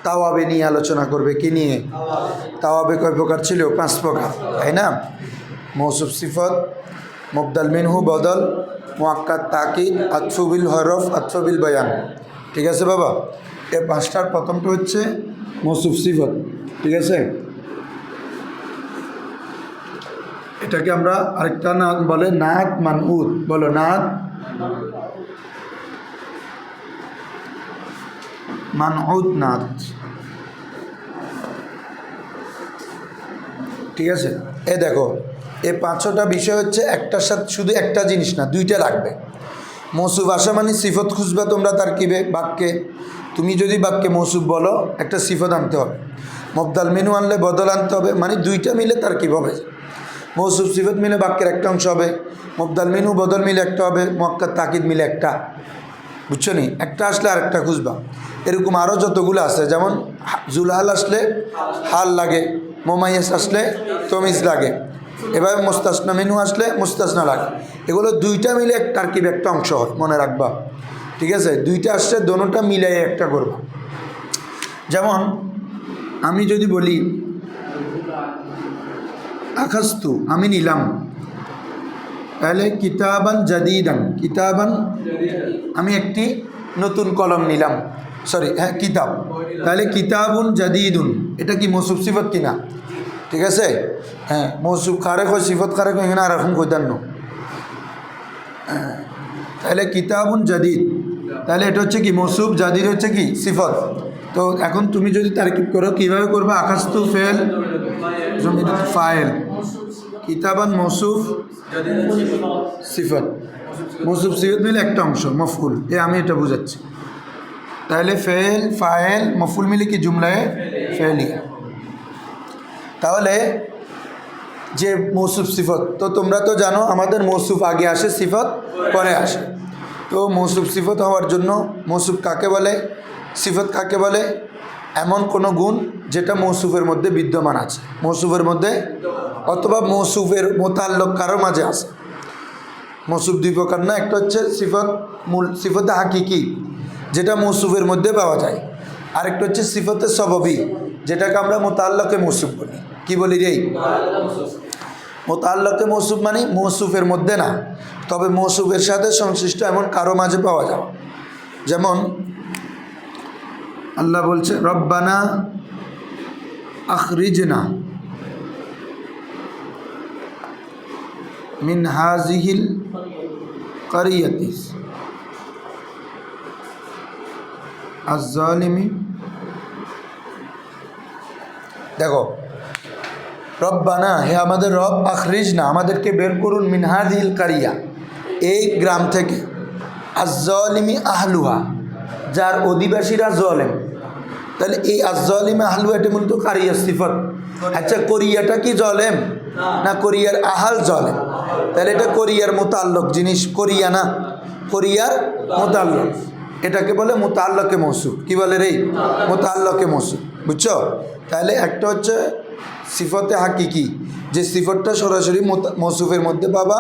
তাওয়াবে নিয়ে আলোচনা করবে। কি নিয়ে? তাওয়াবে কয় প্রকার ছিল? 5 প্রকার, তাই না? মৌসুফ সিফত, মুবদাল মিনহু বদল, মুআক্কাদ তাকিদ, আতফু বিল হরফ, আতফু বিল বয়ান। ঠিক আছে বাবা? এই 5টার প্রথমটা হচ্ছে মৌসুফ সিফত। ঠিক আছে, এটাকে আমরা আরেকটা নাম বলে নাত মানউত। বলো নাত মানউত, নাত। ঠিক আছে, এ দেখো এই 5টা বিষয় হচ্ছে একটার সাথে শুধু একটা জিনিস না, 2টা লাগবে। মৌসুফ আসা মানে সিফত খুঁজবা তোমরা তারকিবে বাক্যে। তুমি যদি বাক্যে মৌসুফ বলো একটা সিফত আনতে হবে, মুবদাল মিনহু আনলে বদল আনতে হবে, মানে 2টা মিলে তারকিব হবে। মৌসুফ সিফত মিলে বাক্যের একটা অংশ হবে, মুবদাল মিনহু বদল মিলে একটা হবে, মুআক্কাদ তাকিদ মিলে একটা। বুঝছো নি? একটা আসলে আরেকটা খুঁজবা। এরকম আরও যতগুলো আছে, যেমন জুলহাল আসলে হাল লাগে, মোমাইয়াস আসলে তমিজ লাগে, এভাবে মুস্তাসনা মিনহু আসলে মুস্তাসনা লাগে। এগুলো 2টা মিলে তারকিব একটা অংশ হয়, মনে রাখবা। ঠিক আছে, 2টা আসছে, দোনোটা মিলাই একটা করবা। যেমন আমি যদি বলি আখাস্তু, আমি নিলাম, তাহলে কিতাবান জাদিদান, কিতাবান আমি একটি নতুন কলম নিলাম, সরি হ্যাঁ কিতাব, তাহলে কিতাবুন জাদিদুন, এটা কি মৌসুফ সিফত কিনা? ঠিক আছে, হ্যাঁ মৌসুফ খারেক হয়, সিফত খারেক হয়, এখানে আর এখন কইতান্ন। তাহলে কিতাবুন জাদিদ, তাহলে এটা হচ্ছে কি মৌসুফ, জাদিদ হচ্ছে কি সিফত। তো এখন তুমি যদি তারকিব করো কীভাবে করবে? আখাস্তু ফেল ফাইল, কিতাবান মৌসুফ সিফত, মৌসুফ সিফত মিলে একটা অংশ মফউল। আমি এটা বুঝাচ্ছি। তাহলে ফেল ফাইল মফউল মিলে কি জুমলায় ফেলিয়া। তাহলে যে মৌসুফ সিফত, তো তোমরা তো জানো আমাদের মৌসুফ আগে আসে, সিফত পরে আসে। তো মৌসুফ সিফত হওয়ার জন্য মৌসুফ কাকে বলে, সিফত কাকে বলে? এমন কোনো গুণ যেটা মৌসুফের মধ্যে বিদ্যমান আছে, মৌসুফের মধ্যে, অথবা মৌসুফের মোতাল্লক কারো মাঝে আছে। মৌসুফ 2 প্রকার না, একটা হচ্ছে সিফত মূল, সিফতে হাকিকি, যেটা মৌসুফের মধ্যে পাওয়া যায়। আরেকটা হচ্ছে সিফতে সববি, যেটাকে আমরা মোতাল্লকে মৌসুফ বলি। কি বলি রে? মোতাল্লকে মৌসুফ মানে মৌসুফের মধ্যে না, তবে মৌসুফের সাথে সংশ্লিষ্ট এমন কারো মাঝে পাওয়া যায়। যেমন আল্লাহ বলছে রব্বানা আখরিজনা মিন হাযিহিল ক্বরিয়াতি আয-যালিমি। দেখো রব্বানা, হে আমাদের রব, আখরিজনা আমাদেরকে বের করুন, মিন হাযিহিল ক্বরিয়া এই গ্রাম থেকে, আয-যালিমি আহলুহা যার অধিবাসীরা জালেম। তাহলে এই আয-যালিমি আহলুহা এটা মূলত কারিয়া সিফত। আচ্ছা কোরিয়াটা কি জালেম না কোরিয়ার আহাল জালেম? তাহলে এটা কোরিয়ার মুতাল্লক জিনিস, কোরিয়া না, কোরিয়ার মুতাল্লক, এটাকে বলে মুতাল্লকে মৌসুফ। কি বলে রে? মুতাল্লকে মৌসুফ। বুঝছো? তাহলে একটা হচ্ছে সিফতে হাকিকি, যে সিফতটা সরাসরি মৌসুফের মধ্যে পাবা।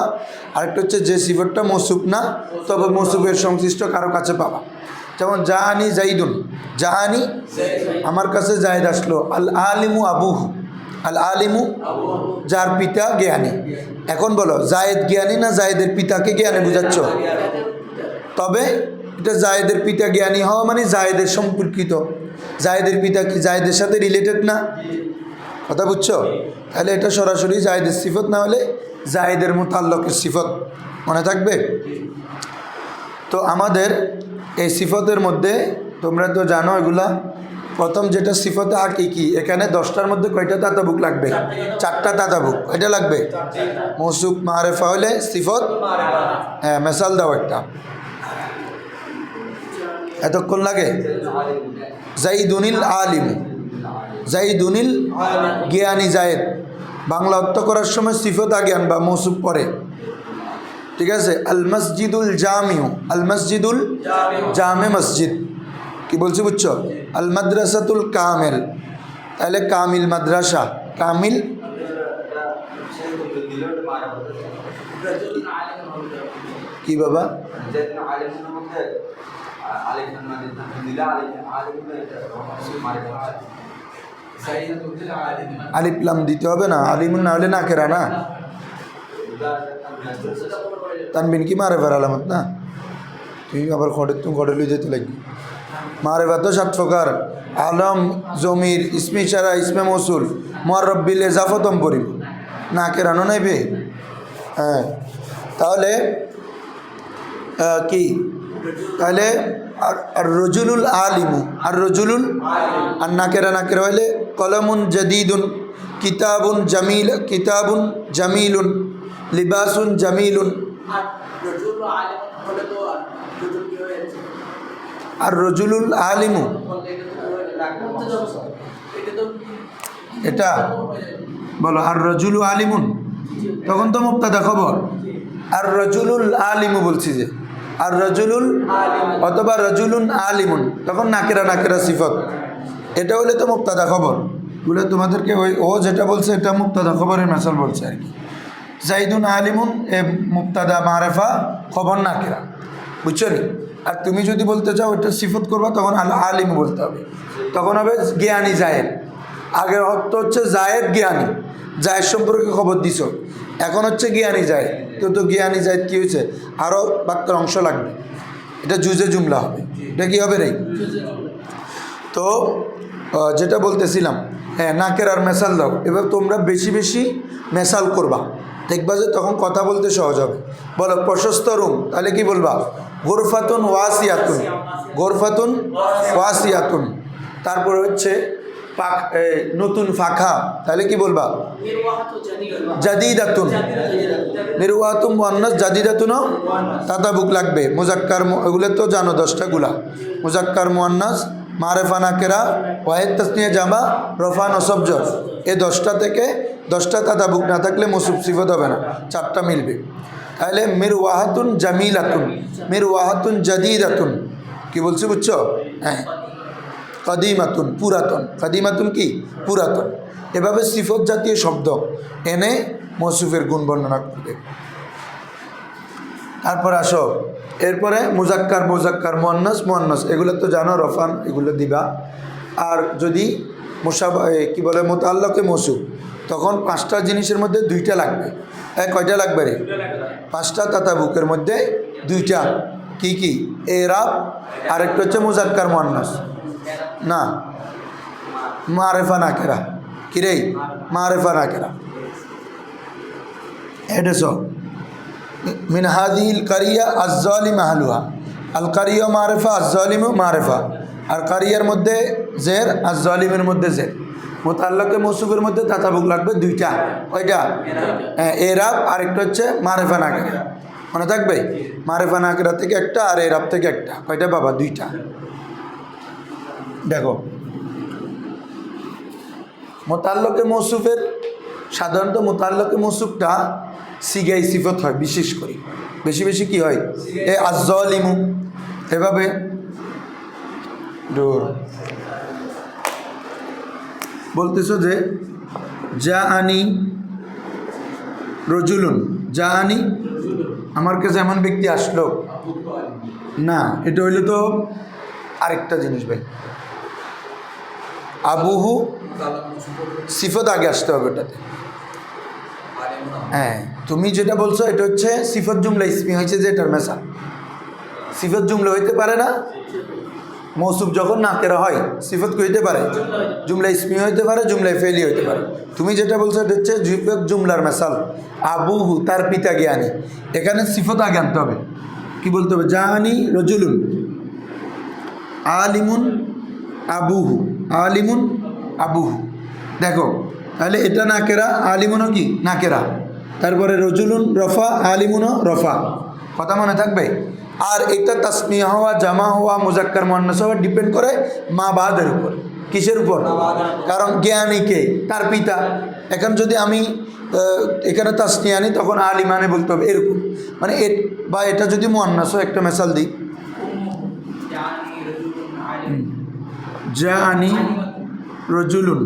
আরেকটা হচ্ছে যে সিফতটা মৌসুফ না, তবে মৌসুফের সংশ্লিষ্ট কারো কাছে পাবা। যেমন জাহানি জাইদুন, জাহানি আমার কাছে জায়েদ আসলো, আল আলিমু আবুহু, আল আলিমু যার পিতা জ্ঞানী। এখন বলো জায়েদ জ্ঞানী না জায়েদের পিতাকে জ্ঞানী বুঝাচ্ছ? তবে এটা জায়েদের পিতা জ্ঞানী হওয়া মানে জায়েদের সম্পর্কিত, জায়েদের পিতা কি জায়েদের সাথে রিলেটেড না? কথা বুঝছো? তাহলে এটা সরাসরি জায়েদের সিফত না হলে জায়েদের মুতাল্লকের সিফত। মনে থাকবে? তো আমাদের এই সিফতের মধ্যে তোমরা তো জানো এগুলা। প্রথম যেটা সিফতে হাকিকি, এখানে 10টার মধ্যে কয়টা তাতাবুক লাগবে? 4টা তাতাবুক। এটা লাগবে মৌসুফ মারেফা হলে সিফত। হ্যাঁ মেসাল দাও একটা, এতক্ষণ লাগে। জাইদুনিল আলিম, জাইদুনিল জ্ঞানী জায়েদ, বাংলা অর্থ করার সময় সিফত আগে আনবা, মৌসুফ পরে। ঠিক আছে? আল মসজিদুল জামিউ, আল মসজিদুল জামে মসজিদ, কি বলছি বুঝছো? আল মাদ্রাসাতুল কামিল, তাহলে কামিল মাদ্রাসা, কামিল কি বাবা? আলিফ লাম দিতে হবে না, আলিমুন না হলে নাকেরা না, তানবিন কি মারেফার আলামত না, তুই আবার তুমি ঘটে লুই যেতে লাগবি। মারেফা তো 7 প্রকার, আলম, জমির, ইসমে ইশারা, ইসমে মৌসুল, মুআররাব বিল ইজাফতম পড়িব, নাকেরানো নাইবে। হ্যাঁ, তাহলে কি, তাহলে আর রজুলুল আলিমু, আর রজুলুল, আর নাকেরা নাকেরা হইলে কলমুন জাদিদুন, কিতাবুন জামিল, কিতাবুন জামিলুন, লিবাসুন জামিলুন। আর রজুলুল আলিমু এটা বলো, আর রজুলু আলিমুন তখন তো মুক্তাদা খবর, আর রজুলুল আলিমু বলছি যে, আর রজুলুল অথবা রজুলুন আলিমুন তখন নাকেরা নাকেরা সিফত, এটা হলে তো মুক্তাদা খবর। বলে তোমাদেরকে ওই ও যেটা বলছে এটা মুক্তাদা খবরের মেসাল বলছে আর কি। জাইদুন আলিমুন এ মুক্তাদা মারেফা খবর নাকেরা, বুঝছো নি। আর তুমি যদি বলতে চাও এটা সিফত করবা তখন আল আলিম বলতে হবে, তখন হবে জ্ঞানী জায়েদ। আগের অর্থ হচ্ছে জায়েদ জ্ঞানী, জায়েদ সম্পর্কে খবর দিছ, এখন হচ্ছে জ্ঞানী জায়েদ। তো জ্ঞানী জায়েদ কী হয়েছে, আরও বাক্যের অংশ লাগবে, এটা জুজে জুমলা হবে, এটা কী হবে রে। তো যেটা বলতেছিলাম, হ্যাঁ নাকের আর মেসাল দাও। এবার তোমরা বেশি বেশি মেসাল করবা, দেখবা যে তখন কথা বলতে সহজ হবে। বলো প্রশস্ত রুম, তাহলে কি বলবা, গোরফাতুন ওয়াসিয়াতুন, গোরফাতুন ওয়াসিয়াতুন। তারপরে হচ্ছে নতুন ফাঁকা, তাহলে কি বলবা, জাদিদাতুন, মিরওয়াতুম মুয়ান্নাস, জাদিদাতুনও তাতাবুক লাগবে। মুজাক্কার এগুলো তো জানো 10টা গুলা, মুজাক্কার মুয়ান্নাস, মারেফা নাকেরা, ওয়াহিদ তাসনিয়া জামা, রফা নসব জর, এই 10টা থেকে 10টা তাতাবুক না থাকলে মৌসুফ সিফত হবে না, 4টা মিলবে। তাহলে মিরওয়াহাতুন জামিলাতুন, মিরওয়াহাতুন জাদিদাতুন, কি বলছি বুঝছো। হ্যাঁ, কাদিমাতুন পুরাতন, কাদিমাতুন কি পুরাতন। এভাবে সিফত জাতীয় শব্দ এনে মৌসুফের গুণ বর্ণনা করবে। তারপর আসো, এরপরে মুজাক্কার, মুজাক্কার, মুয়ান্নাস, মুয়ান্নাস, এগুলো তো জানো, রফান এগুলো দিবা। আর যদি মুসাবা কি বলে মুতাআল্লাকে মৌসুফ, তখন 5টা জিনিসের মধ্যে 2টা লাগবে। কয়টা লাগবে রে, 5টা তাতাবুকের মধ্যে 2টা। কি কি, এরাব, আরেকটা হচ্ছে মুজাক্কার মুয়ান্নাস, না মারেফা নাকেরা, কি রে মারেফা নাকেরা। এটা সব মিন হাদিহিল কারিয়া আজ-জালিম আহলুহা, আল কারিয়া মারেফা, আজ-জালিমু মারেফা। আর কারিয়ার মধ্যে জের, আজ-জালিমের মধ্যে জের। মুতাআল্লাকে মৌসুফের মধ্যে তাতাবুক লাগবে 2টা, কয়টা, এরাব, আরেকটা হচ্ছে মারেফা নাকেরা, মনে থাকবে। মারেফা নাকেরা থেকে একটা আর এরাব থেকে একটা, কয়টা বাবা, 2টা। দেখো মুতাআল্লাকে মৌসুফের সাধারণত মুতাআল্লাকে মৌসুফটা সিগাই সিফত হয়, বিশেষ করে বেশি বেশি কি হয়, এ আজ-জালিমু, এভাবে বলতেছো যে যা আনি রজুলুন, যা আনি আমার কাছে এমন ব্যক্তি আসলো না, এটা হইলে তো আরেকটা জিনিস ভাই, আবুহু সিফত আগে আসতে হবে ওটাতে। হ্যাঁ, তুমি যেটা বলছো এটা হচ্ছে সিফত জুমলা ইসমি হয়েছে, যে এটার মেসা সিফত জুমলা হইতে পারে না। মৌসুফ যখন নাকেরা হয় সিফত কি হইতে পারে, জুমলা ইসমি হইতে পারে, জুমলায় ফেলি হইতে পারে। তুমি যেটা বলছো এটা হচ্ছে জুমলার মেসাল, আবুহু তার পিতা জ্ঞানী, এখানে সিফত আগে আনতে হবে। কি বলতে হবে, জাহানি রজুলুন আলিমুন আবুহু, আলিমুন আবুহু। দেখো তাহলে এটা নাকেরা, আলিমুনও কি নাকেরা, তারপরে রজুলুন রফা, আলিমুনও রফা, কথা মনে থাকবে। আর এটা তাসনিয়া হওয়া, জামা হওয়া, মুজাক্কার মুয়ান্নাস হওয়া ডিপেন্ড করে মা বাদের উপর। কিসের উপর, কারণ জ্ঞানীকে তার পিতা। এখন যদি আমি এখানে তাসনিয়া আনি তখন আলিমানে বলতে হবে, এরকম মানে বা এটা যদি মুয়ান্নাস হয়, একটা মেসাল দিই, জাআনি রজুলুন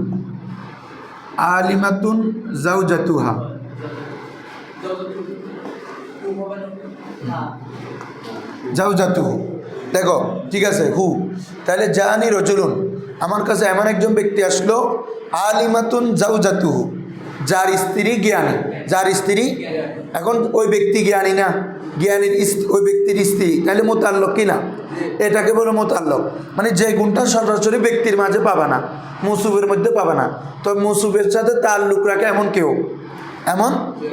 আলিমাতুন জাওজাতুহা, জাওজাতুহু দেখো ঠিক আছে হু, তাহলে জানি রজুলুন, আমার কাছে এমন একজন ব্যক্তি আসলো, আলিমাতুন জাউজাতুহু, যার স্ত্রী জ্ঞানী, যার স্ত্রী, এখন ওই ব্যক্তি জ্ঞানী না, জ্ঞানীর ওই ব্যক্তির স্ত্রী, তাহলে মোতাল্লক কি না, এটাকে বলো মোতাল্লক, মানে যে গুণটা সরাসরি ব্যক্তির মাঝে পাবা না, মৌসুফের মধ্যে পাবা না, তো মৌসুফের সাথে তাল্লুক রাখে এমন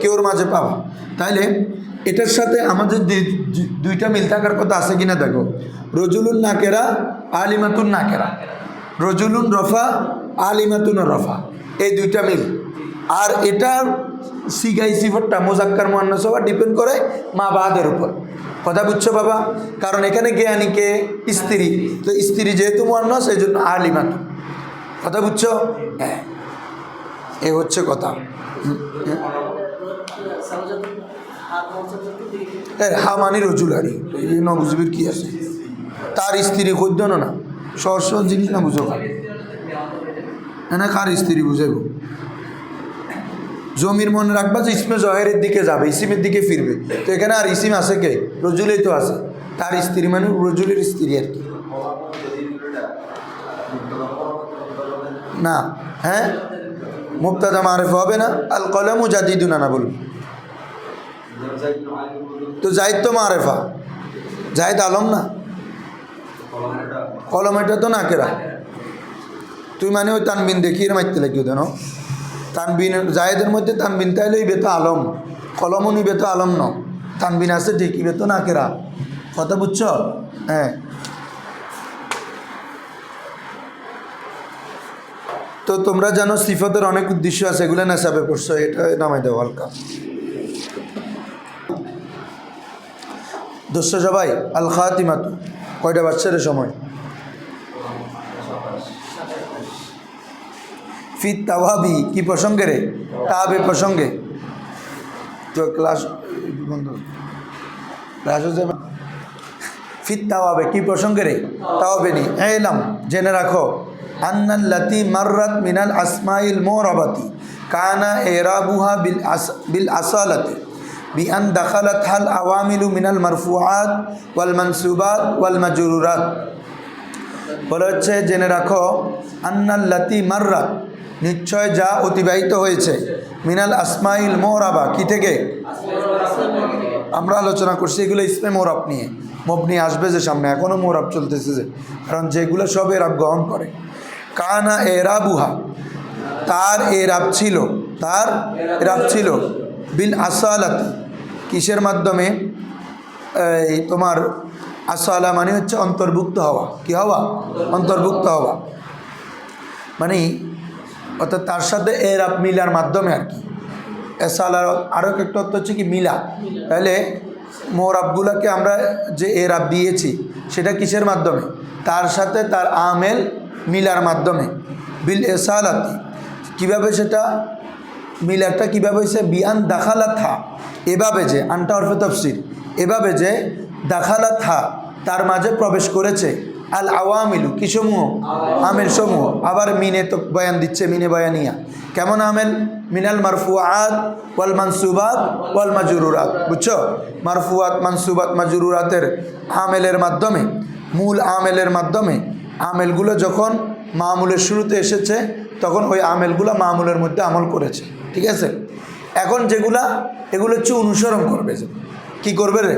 কেউর মাঝে পাবা। তাইলে এটার সাথে আমাদের দুইটা মিল থাকার কথা আছে কিনা দেখো, রজুলুন নাকেরা আলিমাতুন নাকেরা, রজুলুন রফা আলিমাতুন রফা, এই দুইটা মিল। আর এটার সিগাই সিফতটা মুজাক্কার মুআন্নাস হওয়া ডিপেন্ড করে মা বাদের উপর, কথা বুঝছো বাবা? কারণ এখানে জ্ঞানীকে স্ত্রী, তো স্ত্রী যেহেতু মুআন্নাস এই জন্য আলিমাতুন, কথা বুঝছো? হ্যাঁ, এ হচ্ছে কথা। হা মানে রজুলারি, এই ন বুঝবির কি আছে, তার স্ত্রী খোঁজ না, সহজ সহজ জিনিস না বুঝো, না কার স্ত্রী বুঝাইব। জমির মনে রাখবা যে ইসমে জহেরের দিকে যাবে, ইসিমের দিকে ফিরবে, তো এখানে আর ইসিম আছে কে, রজুলেই তো আছে, তার স্ত্রী মানে রজুলের স্ত্রী আর কি না। হ্যাঁ, মুবতাদা মারিফা হবে না, আল কলামু জাদিদুনা না বলবে, তো জাহিদ তো মারেফা, জাহিদ আলম না, কলম এটা তো নাকেরা, তুই মানে ওই তানবিন দেখিয়ে মারতে লাগিও দেন, তানবিন জাহেদের মধ্যে তানবিন তাইলে ইবে তো আলম, কলমও নিবে তো আলম ন, তানবিন আছে ঠিক, ইবে তো নাকেরা, কথা বুঝছ? হ্যাঁ, তো তোমরা জানো সিফতের অনেক উদ্দেশ্য আছে, এগুলো নেশাবে পড়ছো, এটা নামাই দেওয়া হালকা। দোস্ত সবাই, আল খাতিমাতু কয়টা বাচ্চাদের সময়, ফিত তাওয়াবি কি প্রসঙ্গে রে, তাবে প্রসঙ্গে, তো ক্লাস বন্ধ, ক্লাস হচ্ছে ফিত তাওয়াবে কি প্রসঙ্গে রে, তাওয়াবে নি এলাম, জেনে রাখো, আন্নাল্লাতি মাররাত মিনাল আসমাইল মুরাবাতি কানা ইরাবুহা বিল আসালাতি বিআন দাখালাত হাল আওয়ামিলু মিনাল মারফুআত ওয়াল মানসুবাত ওয়াল মাজরুরাত। বলা হচ্ছে জেনে রাখো, আন্নাল্লাতি মাররাত নিশ্চয় যা অতিবাহিত হয়েছে, মিনাল আসমাইল মুরাবা কি থেকে, আমরা আলোচনা করছি এগুলো ইসমে মোরাব নিয়ে, মবনি আসবে যে সামনে, এখনও মোরাব চলতেছে যে, কারণ যেগুলো সব এরাব গ্রহণ করে। কানা এরাবুহা তার এরাব ছিল, তার এরাব ছিল, বিল আসালাতি কিসের মাধ্যমে, এই তোমার আসালা মানে হচ্ছে অন্তর্ভুক্ত হওয়া, কি হওয়া, অন্তর্ভুক্ত হওয়া, মানে অর্থাৎ তার সাথে এরাব মিলার মাধ্যমে আর কি। এসালার আরও একটা অর্থ হচ্ছে কি মিলা, তাহলে মোরাবগুলোকে আমরা যে এরাব দিয়েছি সেটা কিসের মাধ্যমে, তার সাথে তার আমেল মিলার মাধ্যমে, বিল এসালাতি কীভাবে সেটা মিলারটা কীভাবে হয়েছে, বিআন দাখালাত হা এভাবে যে, আনটা অর্ফে তফসির, এভাবে যে দাখালাত হা তার মাঝে প্রবেশ করেছে, আল আওয়ামিলু কিসমূহ, আমেল সমূহ, আবার মিনে তো বয়ান দিচ্ছে, মিনে বয়ানিয়া, কেমন আমেল, মিনাল মারফুআত ওয়াল মানসুবাত ওয়াল মাজরুরাত, বুঝছো? মারফুআত মানসুবাত মাজরুরাতের আমেলের মাধ্যমে, মূল আমেলের মাধ্যমে, আমেলগুলো যখন মামুলের শুরুতে এসেছে তখন ওই আমেলগুলো মামুলের মধ্যে আমল করেছে, ঠিক আছে? এখন যেগুলা এগুলো হচ্ছে অনুসরণ করবে, যে কী করবে রে,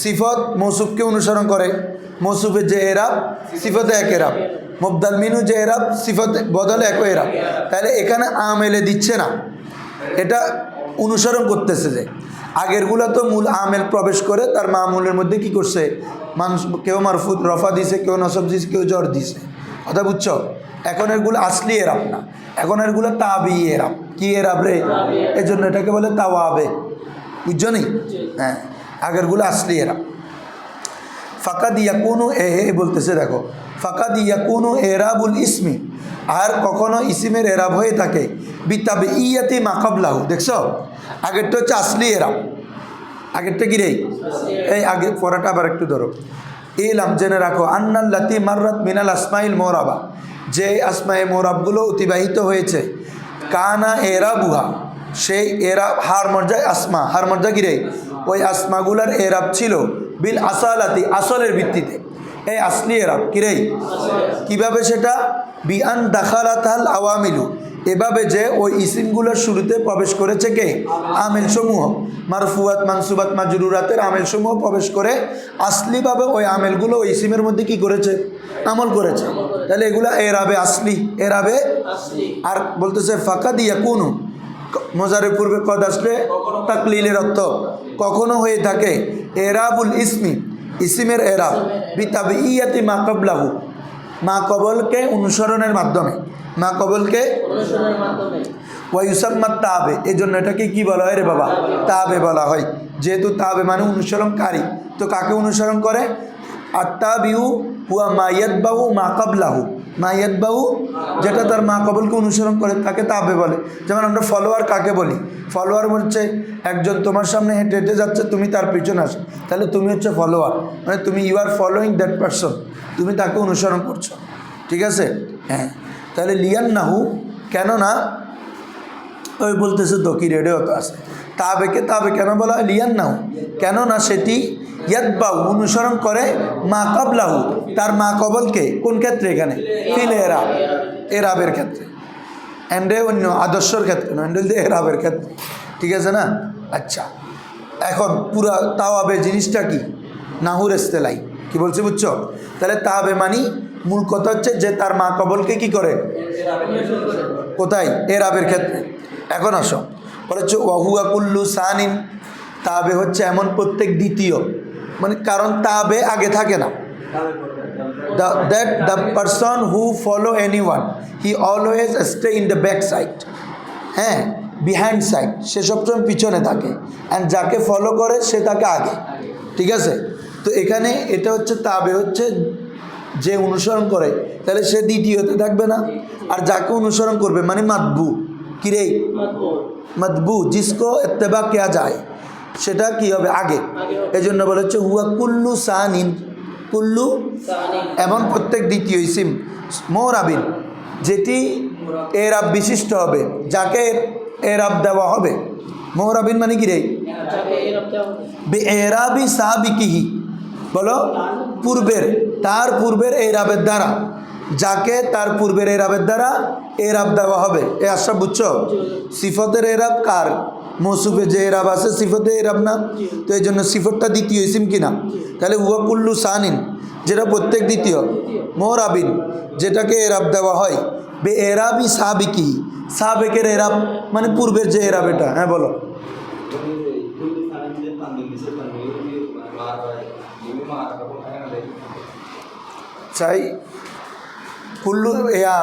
সিফত মৌসুফকে অনুসরণ করে, মৌসুফের যে এরাব সিফতে এক এরাব, মুবদাল মিনু যে এরাব সিফত বদলে এক এরাব, তাহলে এখানে আমেলে দিচ্ছে না, এটা অনুসরণ করতেছে যে আগেরগুলো তো মূল আমেল প্রবেশ করে তার মামুলের মধ্যে কি করছে, মানুষ কেউ মারফুদ রফা দিছে, কেউ নসব দিছে, কেউ জ্বর দিছে, কথা বুঝছো? এখন এরগুলো আসলি এরাব না, এখন এরগুলো তাবি এরাব, কি এরাব রে, এই জন্য এটাকে বলে তাওয়াবে, বুঝছো নি? হ্যাঁ, আগেরগুলো আসলি এরাব। ফাকাদ ইয়াকুনু এ বলতেছে, দেখো ফাকাদ ইয়াকুনু এরাবুল ইসমি, আর কখনো ইসিমের এরাব হয়ে থাকে বিতাবে ইয়াতি মাকাবলাহু, দেখছো আগেরটা হচ্ছে আসলি এরাব, আগেরটা কি রে, এই আগে পড়াটা আবার একটু ধরো, এলাম জেনে রাখো, আন্নাল্লাতি মাররাত মিনাল আসমাইল মোরাবা, যে আসমায়ে মোরাবগুলো অতিবাহিত হয়েছে, কানা এরাবুহা সেই এরাব, হার মর্যায় আসমা, হার মর্যা কি রে, ওই আসমাগুলার এরাব ছিল, বিল আসালাতি, আসলের ভিত্তিতে। এই আসলি এরাব কিরে, কিভাবে সেটা? বিআন দাখালাতাল আওয়ামিলু, এভাবে যে ওই ইসিমগুলোর শুরুতে প্রবেশ করেছে কে? আমেল সমূহ, মারফুয়াত মানসুবাত মাজরুরাতের আমেল সমূহ প্রবেশ করে আসলিভাবে ওই আমেলগুলো ওই ইসিমের মধ্যে কি করেছে? আমল করেছে। তাহলে এগুলা এরাবে আসলি, এরাবে। আর বলতেছে ফাকাদ ইয়াকুনু, মজারের পূর্বে কদ আসলে তাকলিলের অর্থ কখনো হয়ে থাকে এরাবুল ইসমি, ইসিমের এরাব বিতাবিয়াতি মা ক্বাবলাহু, মা কবলকে অনুসরণের মাধ্যমে, মা কবলকে ওয়ায়ুসাম্মাত তাবে, এই জন্য এটাকে কি বলা হয় রে বাবা? তাবে বলা হয়। যেহেতু তাবে মানে অনুসরণকারী, তো কাকে অনুসরণ করে? আত্তাবিউ হুয়া মা ইয়াতবাউ মা ক্বাবলাহু, মা ইয়াতবাউ যেটা তার মা কবলকে অনুসরণ করে তাকে তাবে বলে। যেমন আমরা ফলোয়ার কাকে বলি? ফলোয়ার হচ্ছে একজন তোমার সামনে হেঁটে হেঁটে যাচ্ছে, তুমি তার পিছনে আসো, তাহলে তুমি হচ্ছে ফলোয়ার, মানে তুমি you are following that person, তুমি তাকে অনুসরণ করছো। ঠিক আছে? হ্যাঁ। তাহলে লিয়ান্নাহু, কেননা ওই বলতেছে তো কি রেডিও তো আছে, তাবেকে তাবে কেন বলা হয়? লিয়ান্নাহু, কেননা সেটি ইয়াতবাউ অনুসরণ করে মা ক্বাবলাহু, তার মা কবলকে। কোন ক্ষেত্রে? এখানে ফিল এরাব, এরাবের ক্ষেত্রে। অ্যান্ডে অন্য আদর্শর ক্ষেত্রে নয়, অ্যান্ডে এরাবের ক্ষেত্রে। ঠিক আছে না? আচ্ছা, এখন পুরা তাওয়াবে জিনিসটা কি? নাহুর এস্তেলাই কি বলছে বুঝছো? তাহলে তাবে মানি মূল কথা হচ্ছে যে তার মা কবলকে কি করে? কোথায়? এরাবের ক্ষেত্রে। এখন আসো, বলে হচ্ছে ওয়াহুয়া কুল্লু সানিন, তাবে হচ্ছে এমন প্রত্যেক দ্বিতীয়, মানে কারণ তাবে আগে থাকে না। That the person who follow anyone, he always stay in the back side, হ্যাঁ, বিহাইন্ড সাইড, সে সবসময় পিছনে থাকে, অ্যান্ড যাকে ফলো করে সে তাকে আগে। ঠিক আছে? তো এখানে এটা হচ্ছে তাবে হচ্ছে যে অনুসরণ করে, তাহলে সে দ্বিতীয়তে থাকবে না। আর যাকে অনুসরণ করবে মানে মাতবু, কিরে মাতবু, জিসকো ইত্তেবা কিয়া যায়, সেটা কি হবে? আগে। এই জন্য বলা হচ্ছে হুয়া কুল্লু সানিন, কুল্লু এমন প্রত্যেক দ্বিতীয় ইসিম মোরাবিন, যেটি এরাব বিশিষ্ট হবে, যাকে এরাব দেওয়া হবে। মোরাবিন মানে কি রে? বে এরাবি সাবিকিহি, বলো পূর্বের, তার পূর্বের এরাবের দ্বারা, যাকে তার পূর্বের এরাবের দ্বারা এরাব দেওয়া হবে। এ আশা বুঝছো? সিফতের এরাব কার? মৌসুফে যে এরাব আছে সিফতে এরাব না, তো এই জন্য সিফতটা দ্বিতীয় ইসিম কিনা। তাহলে হুয়া কুল্লু সানিন, যেটা প্রত্যেক দ্বিতীয়, মোরাবিন যেটাকে এরাব দেওয়া হয়, বে এরাবি সাবিকি, সাবেকের এরাব মানে পূর্বের যে এরাব। এটা হ্যাঁ বলো। চাই কুল্লু ইয়া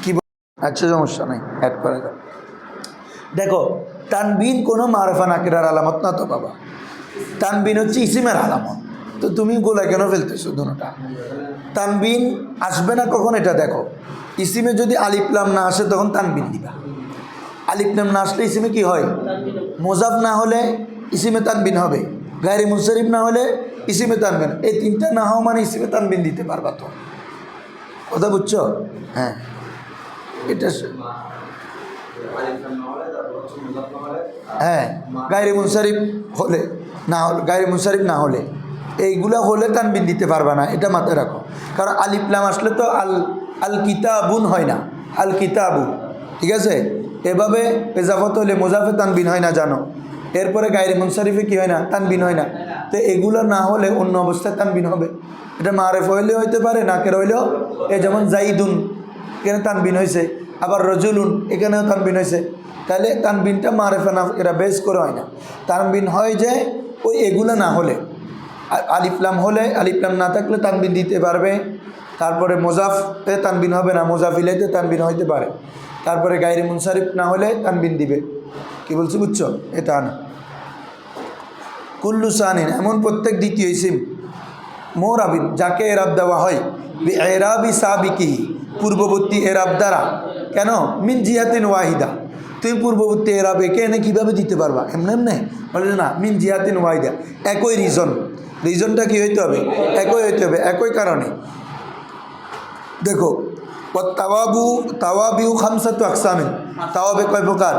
কি? আচ্ছা, সমস্যা নাই, অ্যাড করে দাও। দেখো, তানবিন কোনো মারফা নাকিরার আলামত না তো বাবা, তানবিন হচ্ছে ইসিমের আলামত। তো তুমি গোলা কেন ফেলতেছো দুটোটা? তানবিন আসবে না কখন এটা দেখো। ইসিমে যদি আলিফলাম না আসে তখন তানবিন দিবা। আলিফলাম না আসলে ইসিমে কি হয়? মোজাফ না হলে ইসিমে তানবিন হবে, গায়রে মুনসারিফ না হলে ইসিমে তানবিন। এই তিনটা না হওয়া মানে ইসিমে তানবিন দিতে পারবা তো। কথা বুঝছো? হ্যাঁ, এটা হ্যাঁ, গায়রে মুনসারিফ হলে না হলে, গায়রে মুনসারিফ না হলে, এইগুলো হলে তানবিন দিতে পারবা না, এটা মাথায় রাখো। কারণ আলিফলাম আসলে তো আল কিতাবুন হয় না, আল কিতাবু। ঠিক আছে? এভাবে এজাফত হলে মোজাফে তানবিন হয় না, জানো। এরপরে গায়রে মুনসারিফে কি হয় না? তানবিন হয় না। তো এগুলো না হলে অন্য অবস্থায় তানবিন হবে। এটা মারেফ হইলেও হইতে পারে, নাকের হইলেও। এ যেমন জাইদুন, এখানে তানবিন হয়েছে, আবার রজুলুন এখানেও তানবিন হয়েছে। তাহলে তানবিনটা মারেফা না এরা বেস করে হয় না, তানবিন হয় যে ওই এগুলো না হলে। আলিফলাম হলে, আলিফলাম না থাকলে তানবিন দিতে পারবে। তারপরে মোজাফে তানবিন হবে না, মোজাফিলেতে তানবিন হইতে পারে। তারপরে গায়রে মুনসারিফ না হলে তানবিন দিবে। কি বলছি বুঝছো? এটা না। কুল্লু সানিন এমন প্রত্যেক দ্বিতীয় ইসিম মোরাবিন, যাকে এরাব দেওয়া হয় এরাবি সাবিকিহি, পূর্ববর্তী এরাব দ্বারা। কেন? মিন জিহাতিন ওয়াহিদা, তুমি পূর্ববর্তী এরাব একে এনে কীভাবে দিতে পারবা? এমনি এমনি বলে না, মিন জিহাতিন ওয়াহিদা, একই রিজনটা কি হইতে হবে? একই হইতে হবে, একই কারণে। দেখো, তাওয়াবিউ খামসাতু আকসামিন, তাওয়াবে কয় প্রকার?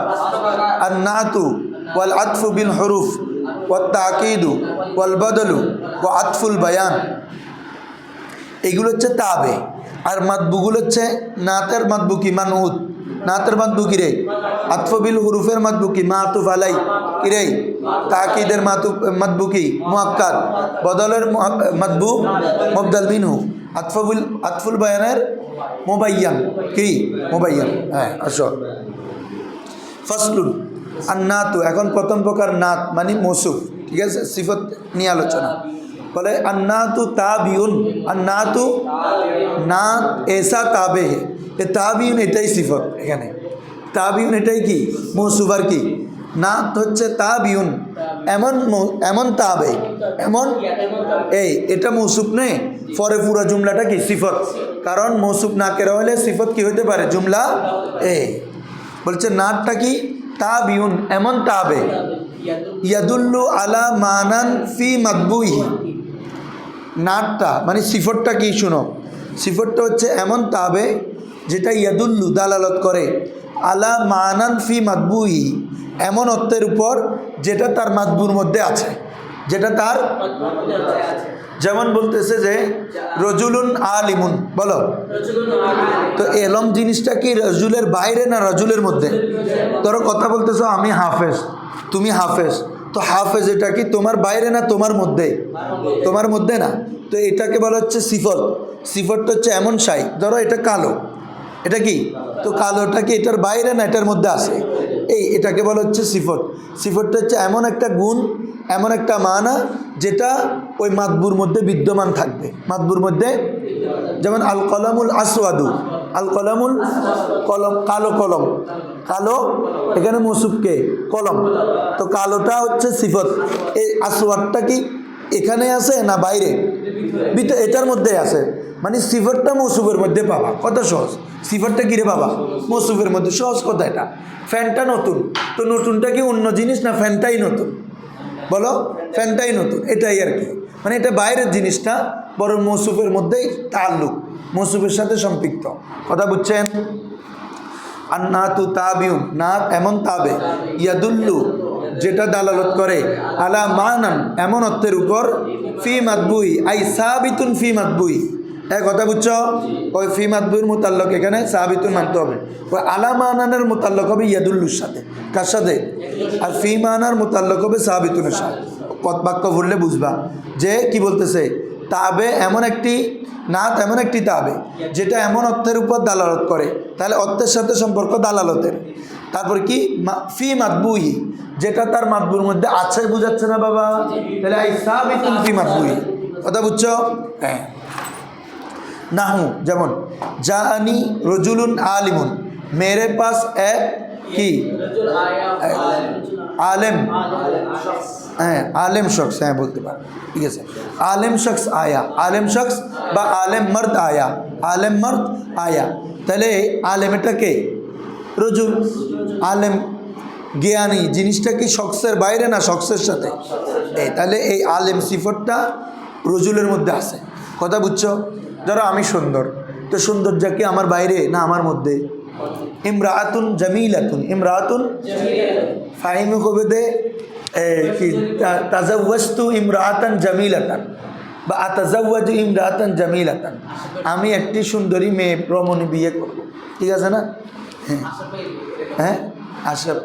আন নাতু ওয়াল আতফু বিল হুরুফ ওয়াত তাকিদু ওয়াল বদলু ও আতফুল বায়ান, এগুলো হচ্ছে তাবে। আর মাতবুগুলো হচ্ছে নাতের মাতবু কি মানউত, নাতের মাতবু কি রে আতফবিল হুরুফের মাতবু কি মাতুফ আলাই কি রে, তাকিদের মাতবু কি মুআক্কাদ, বদলের মাতবু মুবদাল মিনহু, আতফুল বায়ানের মুবাইয়ান কি মুবাইয়ান। হ্যাঁ আসো ফাসলুন আর নাতু, এখন প্রথম প্রকার নাত মানে মৌসুফ, ঠিক আছে, সিফত নিয়ে আলোচনা। বলে अन्नातु ताबिउन, अन्नातु नात ऐसा ताबे है, ये ताबिउन এটাই সিফত, এখানে তাবিউন এটাই কি মৌসুফ, আর কি নাত হচ্ছে তাবিউন, এমন তাবে, এমন এই এটা মৌসুফ নেই, পরে পুরো জুমলাটা কি সিফত, কারণ মৌসুফ না কেরা হলে সিফত কি হইতে পারে জুমলা এই। বলছে নাতটা কি তাবিউন এমন তাবে, ইয়াদুল্লু আলা মানান ফি মাতবুইহি, নাটটা মানে সিফতটা কি শুনো, সিফতটা হচ্ছে এমন তাবে যেটা ইয়াদুল্লু দালালত করে, আলা মানান ফি মাতবুইহি এমন অর্থের উপর যেটা তার মাতবুর মধ্যে আছে, যেটা তার, যেমন বলতেছে যে রজুলুন আলিমুন, বলো তো এলম জিনিসটা কি রজুলের বাইরে না রজুলের মধ্যে? ধরো কথা বলতেছো আমি হাফেজ, তুমি হাফেজ, তো হাফেজ এটা কি তোমার বাইরে না তোমার মধ্যে? তোমার মধ্যে না, তো এটাকে বলা হচ্ছে সিফত। সিফতটা হচ্ছে এমন শাই, ধরো এটা কালো, এটা কি তো কালোটা কি এটার বাইরে না এটার মধ্যে আছে, এটাকে বলা হচ্ছে সিফত। সিফতটা হচ্ছে এমন একটা গুণ, এমন একটা মানা যেটা ওই মাতবুর মধ্যে বিদ্যমান থাকবে, মাতবুর মধ্যে। যেমন আল কলামুল আসওয়াদু, আল কলামুল কলম, কালো কলম, কালো এখানে মৌসুফকে কলম, তো কালোটা হচ্ছে সিফত। এই আসওয়াদটা কি এখানে আছে না বাইরে? এটার মধ্যে আছে, মানে সিফতটা মৌসুফের মধ্যে পাবা, কত সহজ। সিফতটা কিরে বাবা মৌসুফের মধ্যে, সহজ কথা এটা। ফ্যানটা নতুন, তো নতুনটা কি অন্য জিনিস না ফ্যানটাই নতুন? বলো ফ্যানটাই নতুন, এটাই আর কি, মানে এটা বাইরের জিনিসটা বরং মৌসুফের মধ্যেই তাল্লুক, মৌসুফের সাথে সম্পৃক্ত, কথা বুঝছেন? আর নাতু তাবিউন, নাত এমন তাবে, ইয়াদুল্লু যেটা দালালত করে, আলা মানান এমন অর্থের উপর, ফি মাতবুই আই সাবিতুন ফি মাতবুই, এক কথা বুঝছো? ওই ফি মাতবুইয়ের মোতাল্লক এখানে সাবিতুন মানতে হবে, ওই আলা মানানের মোতাল্লক হবে ইয়াদুল্লুর সাথে, কার সাথে? আর ফি মানার মোতাল্লক হবে সাবিতুনের সাথে। পথ বাক্য বললে বুঝবা যে কি বলতেছে, তাবে এমন একটি নাত, এমন একটি তাবে যেটা এমন অর্থের উপর দালালত করে, তাহলে অর্থের সাথে সম্পর্ক দালালতের। তারপর কি ফি মাতবুই, যেটা তার মাতবুর মধ্যে আছে, বুঝাচ্ছে না বাবা? তাহলে আই সাবিতুন ফি মাতবুই, কথা বুঝছো? হ্যাঁ। নাহু যেমন জাআনি রজুলুন আলিমুন, মেরে পাস এক কি আলেম, হ্যাঁ আলেম শখস, হ্যাঁ বলতে পার, ঠিক আছে। আলেম শখস আয়া, আলেম শখস বা আলেম মর্দ আয়া, আলেম মর্দ আয়া, তাহলে আলেম এটা কে? রজুল। আলেম জ্ঞানী জিনিসটা কি শখসের বাইরে না শখসের সাথে? তাহলে এই আলেম সিফতটা রজুলের মধ্যে আছে, কথা বুঝছো? ধরো আমি সুন্দর, তো সৌন্দর্য কি আমার বাইরে না আমার মধ্যে? ইমরাতুন জামিলাতুন, ইমরাতুন ফাহিমু কবে দে কি তাজাওয়াজতু ইমরাতান জামিলাতান বা আতাজাওয়াজু ইমরাতান জামিলাতান, আমি একটি সুন্দরী মেয়ে রমণী বিয়ে করব, ঠিক আছে না? হ্যাঁ হ্যাঁ আশরাফ,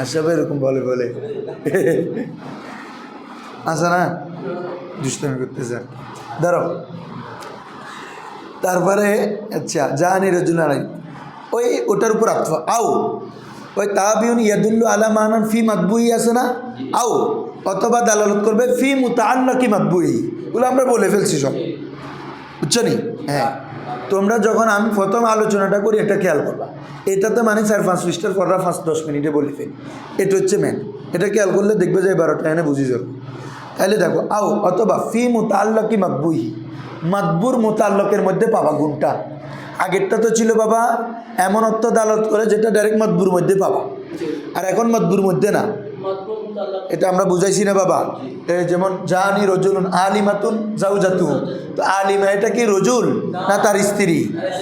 আশরাফ এরকম বলে বলে আছে না, দুষ্টামি করতেছে। ধরো তারপরে আচ্ছা জানি রজুল আলাই, ওই ওটার উপর আতফা আও, ওই তাবিউন ইয়াদুল্লু আলা মানান ফি মাতবুই আছে না, আও অথবা দালালত করবে ফি মুতাআল্লাকি মাতবুই, ওগুলো আমরা বলে ফেলছি সব, বুঝছো নি? হ্যাঁ, তোমরা যখন আমি প্রথম আলোচনাটা করি এটা খেয়াল করবা, এটাতে মানে 4-5 পৃষ্ঠার পড়া 5-10 মিনিটে বলে ফেলি, এটা হচ্ছে মেন। এটা খেয়াল করলে দেখবে যে 12টা এনে বুঝি যাবে। তাহলে দেখো আও অথবা ফি মুতাআল্লাকি মাতবুই, মাতবুর মুতাআল্লাকের মধ্যে পাবা গুণটা। আগেরটা তো ছিল বাবা এমন অর্থ দালালত করে যেটা ডাইরেক্ট মাতবুর মধ্যে পাবা, আর এখন মাতবুর মধ্যে না, এটা আমরা বুঝাইছি না বাবা? যেমন জানি রজুলুন আলিমাতুন জাউজাতুহু, তো আলিমা এটা কি রজুল না তার স্ত্রী?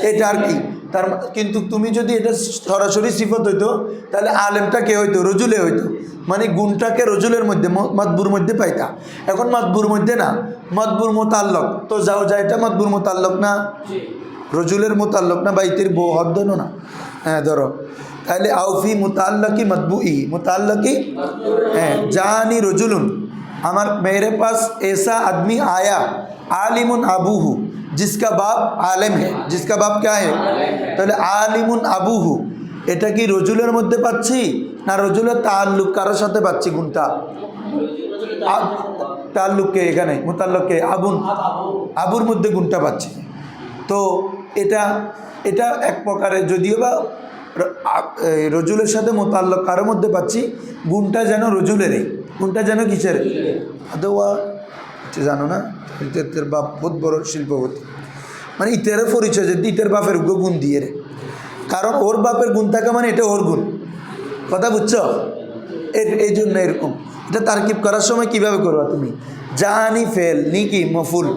এটা আর কি তার কিন্তু তুমি যদি এটা সরাসরি সিফত হইতো তাহলে আলেমটা কে হইতো, রজুলে হইতো, মানে গুণটাকে রজুলের মধ্যে মাতবুর মধ্যে পাইতা। এখন মাতবুর মধ্যে না, মাতবুর মোতাল্লক, তো যাও যা এটা মাতবুর মোতাল্লক না, রজুলের মোতাল্লক না, বাইতের বউ হদ ধরো না। হ্যাঁ ধরো তাহলে আউফি মুতাল্লাকি मतबूई मुताल्लकी है जानी रजुलुन আমার मेरे पास ऐसा आदमी आया आलिमुन अबूहु जिसका बाप आलिम है, जिसका बाप क्या है, তাহলে आलिमुन अबूहु এটা কি রজুলের মধ্যে পাচ্ছি না রজুলের তাআল্লুক কারোর সাথে পাচ্ছি? গুণটা তাআল্লুককে এখানে মুতাল্লাককে আবুন আবুর মধ্যে গুণটা পাচ্ছি। তো এটা এটা এক প্রকারের যদিও বা রজুলের সাথে মোতাল্লক কারোর মধ্যে পাচ্ছি, গুণটা যেন রজুলেরই, গুণটা যেন কিসের আদোয়া জানো না, ইতের বাপ বহুত বড় শিল্পপতি, মানে ইতের পরিচয় যে ইতের বাপের গুণ দিয়ে রে, কারণ ওর বাপের গুণ থাকা মানে এটা ওর গুণ, কথা বুঝছো? এই জন্য এরকম। এটা তারকিব করার সময় কিভাবে করবা তুমি? জানি ফেল নি কি মফুল,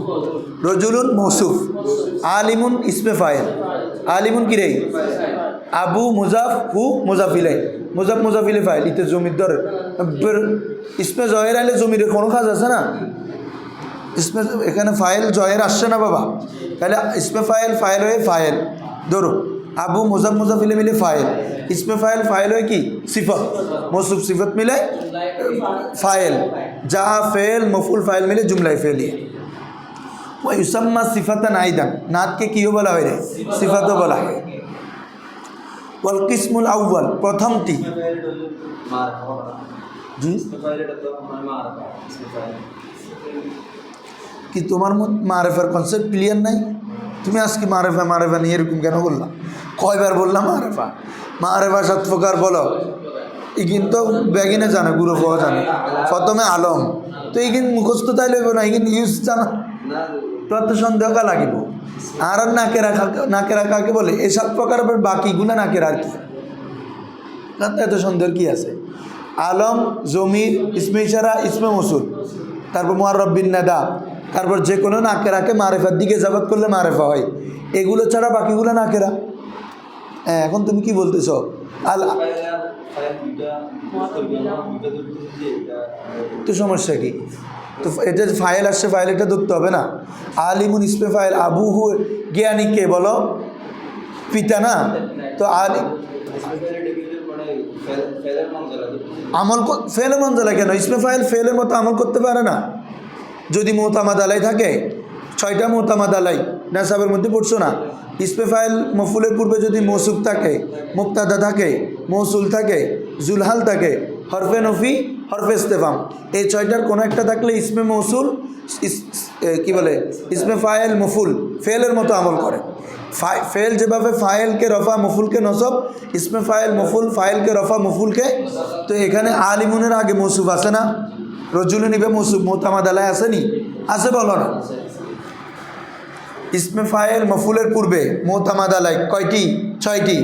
রজুলুন মৌসুফ, আলিমুন ইসমে ফাইল, আলিমুন কি রে আবু মুজাফ হু মুজাফিলে, মুজাফ মুজাফিলে ফাইল, ইতে জমির ধরে ইসমে জয়ের আলে জমির কোনো কাজ আছে না, ইসমে এখানে ফাইল জয়ের আসছে না বাবা, তাহলে ইসমে ফাইল ফাইল হয়ে ফাইল ধরো, আবু মুজাফ মুজাফিলে মিলে ফাইল, ইসমে ফাইল ফাইল হয়ে কি সিফত, মৌসুফ সিফত মিলে ফাইল, যা ফেল মফুল ফাইল মিলে জুমলায় ফেলিয়ে ওই ইউসাম্মা সিফাতান আইদান, নাতকে কিও বলা হয় রে, সিফাতও বলা হয়। ওয়াল কিসমুল আউয়াল প্রথমটি, জি কি তোমার মারেফার কনসেপ্ট ক্লিয়ার নাই? তুমি আজকে মারেফা মারেফা নিয়ে এরকম কেন বললাম? কয়বার বললাম মারেফা মারেফা সাত প্রকার বলো, ইগিন তো ব্যাগিনে জানে, গুরু পাওয়া জানে, প্রথমে আলম, তো ইগিন মুখস্থ তাই লইব না, ইগিন ইউজ জানা, তোর তো সন্দেহ কা লাগিব। আর নাকে রাখাকে বলে এই সাত প্রকার, বাকিগুলো নাকের আর কি, এত সন্দেহ কি আছে? আলম, জমির, ইসমে ইশারা, ইসমে মসুল, তারপর মুআররাব বিন নাদা, তারপর যে কোনো নাকেরাকে মারেফার দিকে জাবাত করলে মারেফা হয়, এগুলো ছাড়া বাকিগুলো নাকেরা। হ্যাঁ এখন তুমি কি বলতেছ? তো সমস্যা কি? তো এটা ফাইল আসছে, ফাইল এটা ধরতে হবে না? আলিমুন ইসমে ফাইল, আবুহু জ্ঞানী কে বলো? পিতা না, তো আলিম আমল ফেলে মঞ্জলা কেন? ইসমে ফাইল ফেলের মতো আমল করতে পারে না যদি মোতামাদ আলাই থাকে। 6টা মোতামাদ আলাই নাসাবের মধ্যে পড়ছো না? ইসমে ফাইল মফুলের পূর্বে যদি মৌসুফ থাকে, মুক্তাদা থাকে, মৌসুল থাকে, জুলহাল থাকে, হরফে নফি, হরফে ইস্তেফাম, এই 6টার কোনো একটা থাকলে ইসমে মৌসুল কি বলে ইসমে ফাইল মফুল ফেলের মতো আমল করে। ফেল যেভাবে ফাইলকে রফা মফুলকে নসব, ইসমে ফাইল মফুল ফাইলকে রফা মফুলকে, তো এখানে আলিমুনের আগে মৌসুফ আছে না, রজুল নিবে মৌসুফ, মোতামাদ আলাই আসেনি? আছে বলো না? ইসমে ফাইল মফুলের পূর্বে মোতামাদ আলাই কয়টি? 6টি।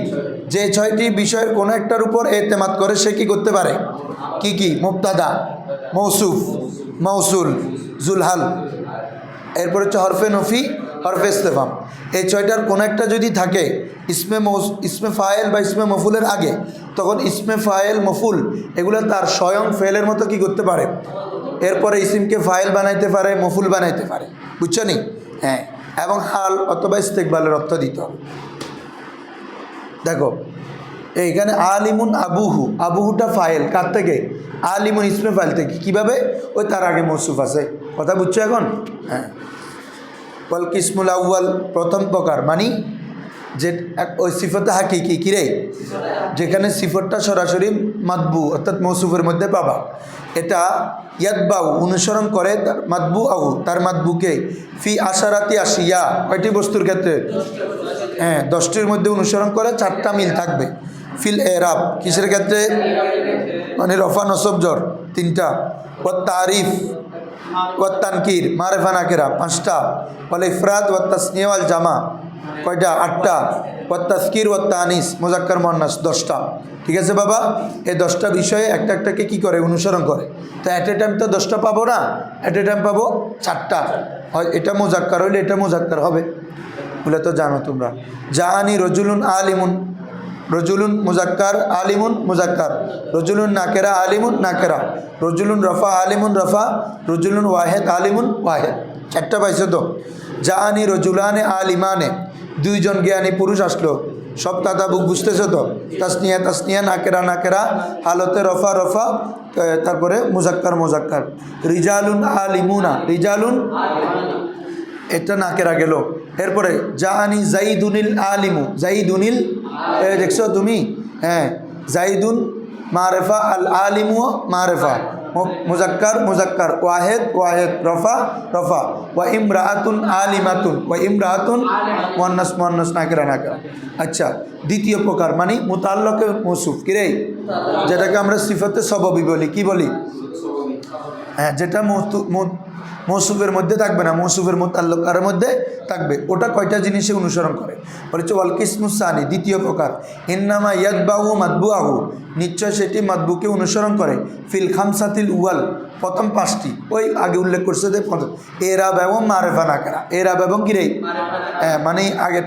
যে 6টি বিষয়ের কোনো একটার উপর এতেমাদ করে সে কি করতে পারে? কি কি? মুবতাদা, মৌসুফ, মৌসুল, জুলহাল, এরপর হচ্ছে হরফে নফি, হরফে ইস্তেফাম। এই 6টার কোনো একটা যদি থাকে ইসমে ফাইল বা ইসমে মফুলের আগে, তখন ইসমে ফাইল মফুল এগুলো তার স্বয়ং ফেলের মতো কি করতে পারে, এরপরে ইসিমকে ফাইল বানাইতে পারে, মফুল বানাইতে পারে, বুঝছো নি? হ্যাঁ, এবং হাল অথবা ইস্তেকবালের অর্থ দিতে হবে। দেখো এইখানে আলিমুন আবুহু, আবুহুটা ফাইল কার থেকে? আলিমুন ইসমে ফাইল থেকে। কিভাবে? ওই তার আগে মৌসুফ আছে, কথা বুঝছো এখন? হ্যাঁ। ওয়াল কিসমুল আউয়াল প্রথম প্রকার, মানে যে ওই সিফতে হাকিকি কিরে, যেখানে সিফতটা সরাসরি মাতবু অর্থাৎ মৌসুফের মধ্যে পাবা, এটা ইয়াতবাউ অনুসরণ করে তার মাতবু আহু, তার মাতবুকে ফি আশারাতি আশিয়া, কয়টি বস্তুর ক্ষেত্রে? হ্যাঁ 10টির মধ্যে অনুসরণ করে, 4টা মিল থাকবে। ফিল এরাব কিসের ক্ষেত্রে? মানে রফা নসব জর 3টা, ও তারিফ ও তানকির মারেফা নাকেরা 5টা, ওয়াল ইফরাদ ও তাসনিয়া ওয়াল জামা কয়টা? 8টা, ও তাজকির ও তানিস মুজাক্কার মুআন্নাস 10টা। ঠিক আছে বাবা, এই 10টা বিষয়ে একটা একটাকে কী করে? অনুসরণ করে। তো অ্যাট এ টাইম তো 10টা পাবো না, অ্যাট এ টাইম পাবো 4টা। হয় এটা মুজাক্কার হইলে এটা মুজাক্কার হবে, বলে তো জানো তোমরা। জাআনি রজুলুন আলিমুন, রজুলুন মুজাক্কার, আলিমুন মুজাক্কার, রজুলুন নাকেরা, আলিমুন নাকেরা, রজুলুন রফা, আলিমুন রফা, রজুলুন ওয়াহেদ, আলিমুন ওয়াহেদ। চারটা পাইছো তো। জাআনি রজুলানে আলিমানে, দুইজন জ্ঞানী পুরুষ আসলো। সব তাতাবুক বুঝতেছো তো। তাসনিয়া তাসনিয়া, নাকেরা নাকেরা, হালতে রফা রফা, তারপরে মুজাক্কার মুজাক্কার। রিজালুন আলিমুনা, রিজালুন, এটা নাকেরা গেল। এরপরে জাআনি জাইদুনিল আলিমু, জাইদুনিল, দেখছো তুমি, হ্যাঁ, জাইদুন মারেফা, আল আলিমু মারেফা, মুজাক্কার মুজাক্কার, ওয়াহেদ ওয়াহেদ, রফা রফা। ওয়া ইমরাআতুন আলিমাতুন, ওয়া ইমরাআতুন মুয়ান্নাস মুয়ান্নাস, নাকেরা নাকেরা। আচ্ছা, দ্বিতীয় প্রকার মানে মুতাল্লাকে মৌসুফ, কি রে, যেটাকে আমরা সিফাতে সবাবি বলি। কি বলি? হ্যাঁ, যেটা মৌসুফের মধ্যে থাকবে না, মৌসুফের মুতাল্লাকার মধ্যে থাকবে। ওটা কয়টা জিনিসে অনুসরণ করে বলেছে? ওয়াল কিসমুসানি, দ্বিতীয় প্রকার, ইন্নামা ইয়াতবাউ মাতবুআহু, নিশ্চয় সেটি মাতবুকে অনুসরণ করে। ফিল খামসাতিল উয়াল, প্রথম পাঁচটি, ওই আগে উল্লেখ করছে যে এরাব এবং মারেফা নাকেরা। এরাব এবং কি রে, হ্যাঁ, মানে আগে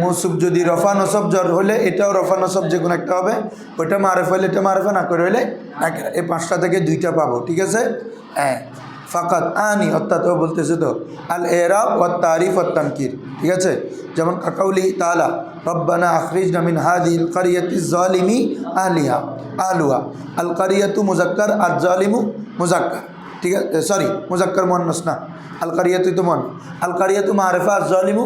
মৌসুফ যদি রফা নসব জর হলে এটাও রফা নসব যে কোনো একটা হবে, ওইটা মারেফা হলে এটা মারেফা, না করে হলে নাকেরা। এই পাঁচটা থেকে দুইটা পাবো, ঠিক আছে। হ্যাঁ, ফাকাত আনি, অর্থাৎ ও বলতেছে তো আল এরাব ওয়াত তারিফ ওয়াত তানকির, ঠিক আছে। যেমন কাকাউলি তাআলা রব্বানা আখরিজনা মিন হাযিহিল ক্বরিয়াতিজ যালিমি আহলিহা, আহলুহা। আল ক্বরিয়াতু মুজাক্কার, আল যালিমু মুজাক্কার, ঠিক আছে, সরি মুজাক্কার মুয়ান্নাস না, আল ক্বরিয়াতু তো মুয়ান্নাস, আল ক্বরিয়াতু মারিফা, আল যালিমু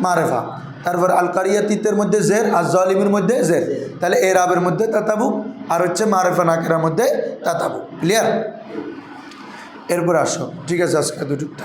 মারিফা। তারপর আল ক্বরিয়াতিতের মধ্যে জের, আল যালিমের মধ্যে জের, তাহলে এরাবের মধ্যে তাতাবু, আর হচ্ছে মারিফা নাকেরার মধ্যে তাতাবু। ক্লিয়ার? এরপর আসো, ঠিক আছে, আজকে দুটুকটা।